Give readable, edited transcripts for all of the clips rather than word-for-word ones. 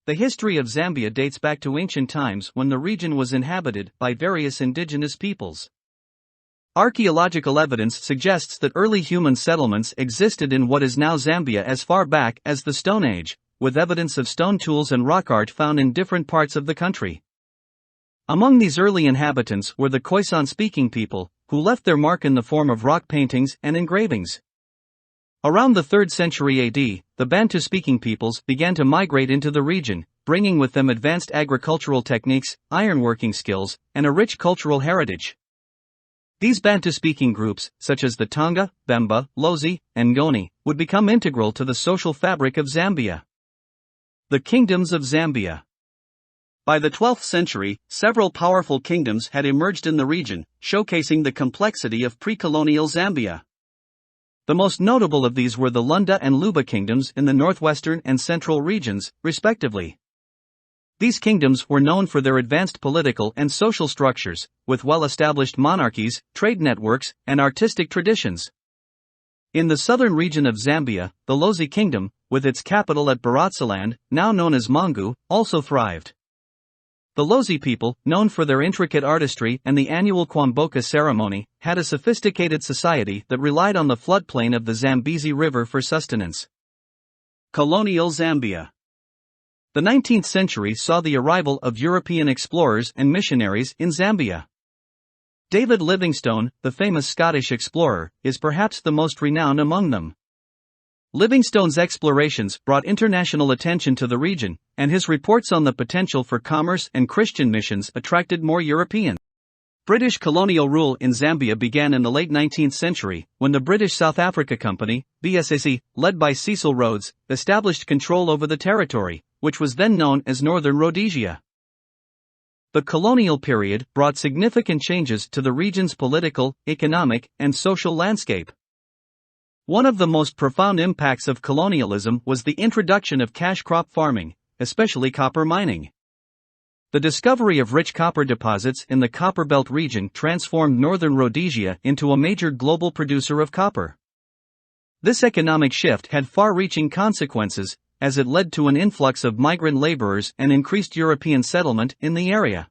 The history of Zambia dates back to ancient times when the region was inhabited by various indigenous peoples. Archaeological evidence suggests that early human settlements existed in what is now Zambia as far back as the Stone Age, with evidence of stone tools and rock art found in different parts of the country. Among these early inhabitants were the Khoisan-speaking people, who left their mark in the form of rock paintings and engravings. Around the 3rd century AD, the Bantu-speaking peoples began to migrate into the region, bringing with them advanced agricultural techniques, ironworking skills, and a rich cultural heritage. These Bantu-speaking groups, such as the Tonga, Bemba, Lozi, and Ngoni, would become integral to the social fabric of Zambia. The Kingdoms of Zambia. By the 12th century, several powerful kingdoms had emerged in the region, showcasing the complexity of pre-colonial Zambia. The most notable of these were the Lunda and Luba kingdoms in the northwestern and central regions, respectively. These kingdoms were known for their advanced political and social structures, with well-established monarchies, trade networks, and artistic traditions. In the southern region of Zambia, the Lozi Kingdom, with its capital at Baratsaland, now known as Mangu, also thrived. The Lozi people, known for their intricate artistry and the annual Kwamboka ceremony, had a sophisticated society that relied on the floodplain of the Zambezi River for sustenance. Colonial Zambia. The 19th century saw the arrival of European explorers and missionaries in Zambia. David Livingstone, the famous Scottish explorer, is perhaps the most renowned among them. Livingstone's explorations brought international attention to the region, and his reports on the potential for commerce and Christian missions attracted more Europeans. British colonial rule in Zambia began in the late 19th century, when the British South Africa Company, BSAC, led by Cecil Rhodes, established control over the territory, which was then known as Northern Rhodesia. The colonial period brought significant changes to the region's political, economic, and social landscape. One of the most profound impacts of colonialism was the introduction of cash crop farming, especially copper mining. The discovery of rich copper deposits in the Copperbelt region transformed Northern Rhodesia into a major global producer of copper. This economic shift had far-reaching consequences, as it led to an influx of migrant laborers and increased European settlement in the area.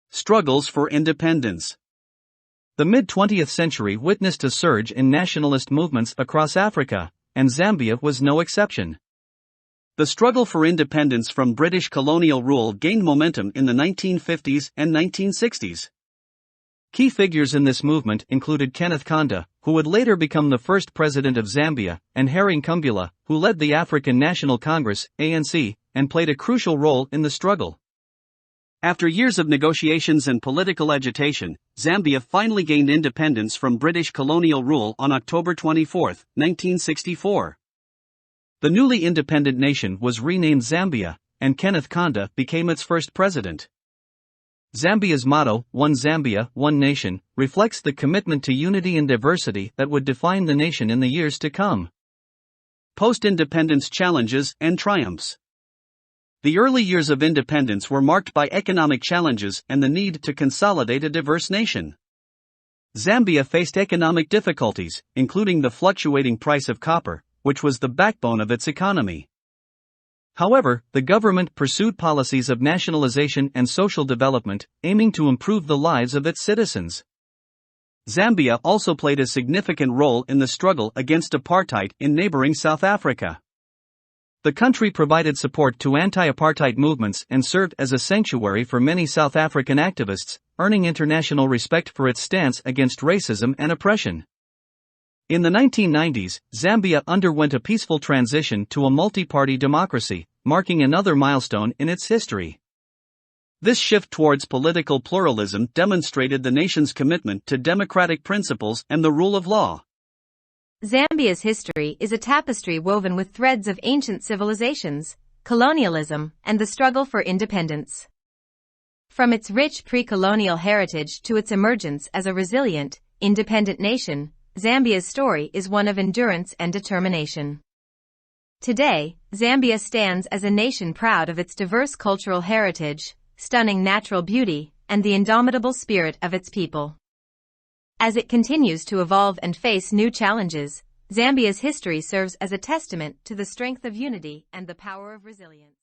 Struggles for independence. The mid-20th century witnessed a surge in nationalist movements across Africa, and Zambia was no exception. The struggle for independence from British colonial rule gained momentum in the 1950s and 1960s. Key figures in this movement included Kenneth Kaunda, who would later become the first president of Zambia, and Harry Nkumbula, who led the African National Congress, ANC, and played a crucial role in the struggle. After years of negotiations and political agitation, Zambia finally gained independence from British colonial rule on October 24, 1964. The newly independent nation was renamed Zambia, and Kenneth Kaunda became its first president. Zambia's motto, One Zambia, One Nation, reflects the commitment to unity and diversity that would define the nation in the years to come. Post-independence challenges and triumphs. The early years of independence were marked by economic challenges and the need to consolidate a diverse nation. Zambia faced economic difficulties, including the fluctuating price of copper, which was the backbone of its economy. However, the government pursued policies of nationalization and social development, aiming to improve the lives of its citizens. Zambia also played a significant role in the struggle against apartheid in neighboring South Africa. The country provided support to anti-apartheid movements and served as a sanctuary for many South African activists, earning international respect for its stance against racism and oppression. In the 1990s, Zambia underwent a peaceful transition to a multi-party democracy, marking another milestone in its history. This shift towards political pluralism demonstrated the nation's commitment to democratic principles and the rule of law. Zambia's history is a tapestry woven with threads of ancient civilizations, colonialism, and the struggle for independence. From its rich pre-colonial heritage to its emergence as a resilient, independent nation, Zambia's story is one of endurance and determination. Today, Zambia stands as a nation proud of its diverse cultural heritage, stunning natural beauty, and the indomitable spirit of its people. As it continues to evolve and face new challenges, Zambia's history serves as a testament to the strength of unity and the power of resilience.